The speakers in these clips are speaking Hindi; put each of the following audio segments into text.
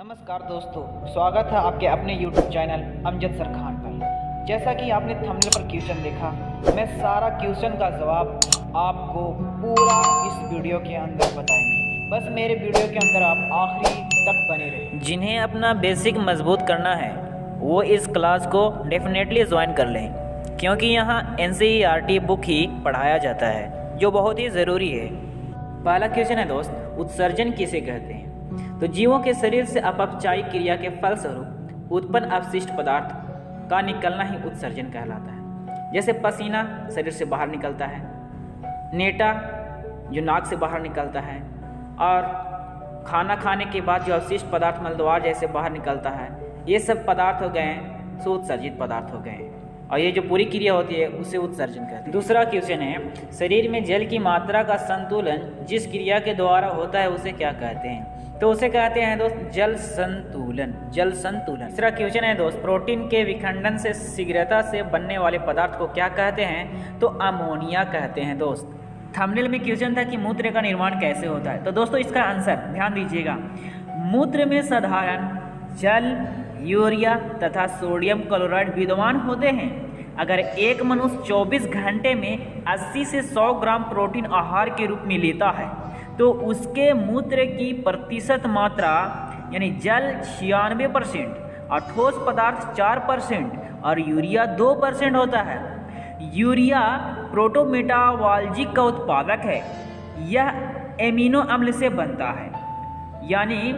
नमस्कार दोस्तों, स्वागत है आपके अपने YouTube channel Amjad sir Khan पर। जैसा कि आपने थंबनेल पर क्वेश्चन देखा, मैं सारा क्वेश्चन का जवाब आपको पूरा इस वीडियो के अंदर बताएंगे। बस मेरे वीडियो के अंदर आप आखिरी तक बने रहें। जिन्हें अपना बेसिक मजबूत करना है वो इस क्लास को डेफिनेटली ज्वाइन कर लें, क्योंकि यहाँ NCERT बुक ही पढ़ाया जाता है जो बहुत ही ज़रूरी है। पहला क्वेश्चन है दोस्त, उत्सर्जन किसे कहते हैं? तो जीवों के शरीर से अपचायी क्रिया के फलस्वरूप उत्पन्न अपशिष्ट पदार्थ का निकलना ही उत्सर्जन कहलाता है। जैसे पसीना शरीर से बाहर निकलता है, नेटा जो नाक से बाहर निकलता है, और खाना खाने के बाद जो अपशिष्ट पदार्थ मलद्वार जैसे बाहर निकलता है, ये सब पदार्थ हो गए सो उत्सर्जित पदार्थ हो गए, और ये जो पूरी क्रिया होती है उसे उत्सर्जन कहते हैं। दूसरा क्वेश्चन है, शरीर में जल की मात्रा का संतुलन जिस क्रिया के द्वारा होता है उसे क्या कहते हैं? तो उसे कहते हैं दोस्त जल संतुलन, जल संतुलन। तीसरा क्वेश्चन है दोस्त, प्रोटीन के विखंडन से शीघ्रता से बनने वाले पदार्थ को क्या कहते हैं? तो अमोनिया कहते हैं दोस्त। थंबनेल में क्वेश्चन था कि मूत्र का निर्माण कैसे होता है, तो दोस्तों इसका आंसर ध्यान दीजिएगा। मूत्र में साधारण जल, यूरिया तथा सोडियम क्लोराइड विद्यमान होते हैं। अगर एक मनुष्य 24 घंटे में 80 से 100 ग्राम प्रोटीन आहार के रूप में लेता है तो उसके मूत्र की प्रतिशत मात्रा यानी जल 96% और ठोस पदार्थ 4% और यूरिया 2% होता है। यूरिया प्रोटोमेटाबॉलिक का उत्पादक है। यह एमिनो अम्ल से बनता है, यानी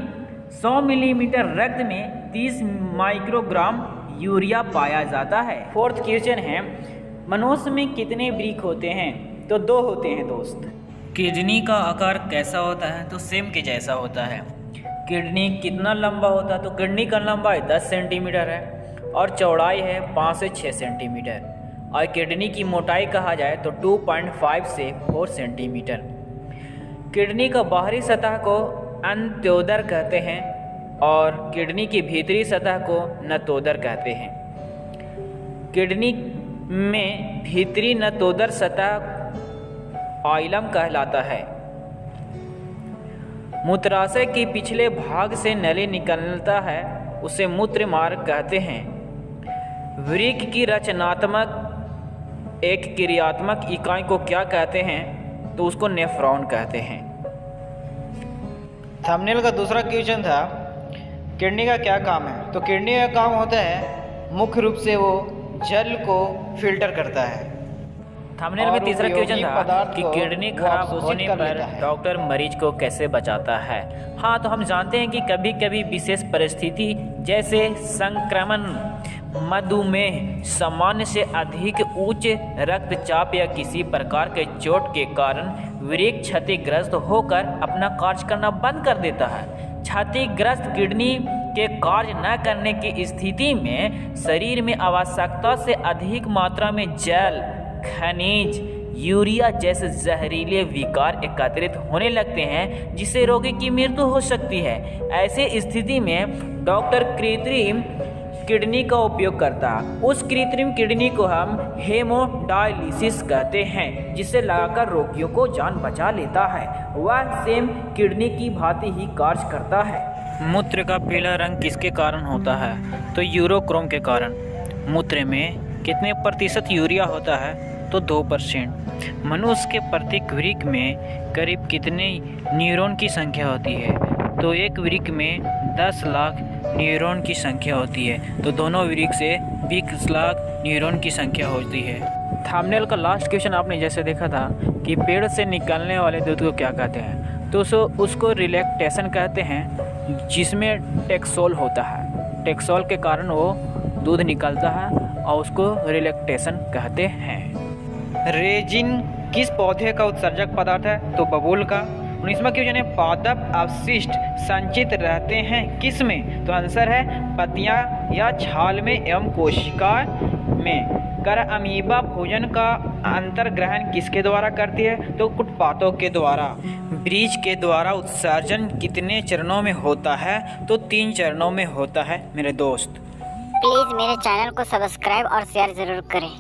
100 मिलीमीटर रक्त में 30 माइक्रोग्राम यूरिया पाया जाता है। फोर्थ क्वेश्चन है, मनुष्य में कितने वृक्क होते हैं? तो 2 होते हैं दोस्त। किडनी का आकार कैसा होता है? तो सेम के जैसा होता है। किडनी कितना लंबा होता है? तो किडनी का लंबाई 10 सेंटीमीटर है और चौड़ाई है 5 से 6 सेंटीमीटर, और किडनी की मोटाई कहा जाए तो 2.5 से 4 सेंटीमीटर। किडनी का बाहरी सतह को अंत्योदर कहते हैं और किडनी की भीतरी सतह को नतोदर कहते हैं। किडनी में भीतरी नतोदर सतह आइलम कहलाता है। मूत्राशय के पिछले भाग से नली निकलता है, उसे मूत्र मार्ग कहते हैं। वृक्क की रचनात्मक एक क्रियात्मक इकाई को क्या कहते हैं? तो उसको नेफ्रॉन कहते हैं। थंबनेल का दूसरा क्वेश्चन था, किडनी का क्या काम है? तो किडनी का काम होता है मुख्य रूप से वो जल को फिल्टर करता है। थंबनेल में तीसरा क्वेश्चन था कि किडनी खराब होने पर डॉक्टर मरीज को कैसे बचाता है? हाँ, तो हम जानते हैं कि कभी कभी विशेष परिस्थिति जैसे संक्रमण, मधुमेह, सामान्य से अधिक उच्च रक्तचाप या किसी प्रकार के चोट के कारण वृक्क क्षतिग्रस्त होकर अपना कार्य करना बंद कर देता है। क्षतिग्रस्त किडनी के कार्य न करने की स्थिति में शरीर में आवश्यकता से अधिक मात्रा में जल, खनिज, यूरिया जैसे जहरीले विकार एकत्रित होने लगते हैं, जिससे रोगी की मृत्यु हो सकती है। ऐसे स्थिति में डॉक्टर कृत्रिम किडनी का उपयोग करता है। उस कृत्रिम किडनी को हम हेमोडायलिसिस कहते हैं, जिसे लगाकर रोगियों को जान बचा लेता है। वह सेम किडनी की भांति ही कार्य करता है। मूत्र का पीला रंग किसके कारण होता है? तो यूरोक्रोम के कारण। मूत्र में कितने प्रतिशत यूरिया होता है? तो 2%। मनुष्य के प्रत्येक वृक्क में करीब कितने न्यूरॉन की संख्या होती है? तो एक वृक्क में 10 लाख न्यूरॉन की संख्या होती है, तो दोनों वृक्क से 20 लाख न्यूरॉन की संख्या होती है। थंबनेल का लास्ट क्वेश्चन आपने जैसे देखा था कि पेड़ से निकलने वाले दूध को क्या कहते हैं? तो उसको रिलैक्टेशन कहते हैं, जिसमें टेक्सोल होता है। टेक्सोल के कारण वो दूध निकलता है और उसको रिलैक्टेशन कहते हैं। रेजिन किस पौधे का उत्सर्जक पदार्थ है? तो बबूल का। 19वां क्वेश्चन है, पादप अवशिष्ट संचित रहते हैं किस में? तो आंसर है पत्तियां या छाल में एवं कोशिका में। कर अमीबा भोजन का अंतर्ग्रहण किसके द्वारा करती है? तो कुटपातों के द्वारा। बीज के द्वारा उत्सर्जन कितने चरणों में होता है? तो 3 चरणों में होता है मेरे दोस्त। प्लीज़ मेरे चैनल को सब्सक्राइब और शेयर ज़रूर करें।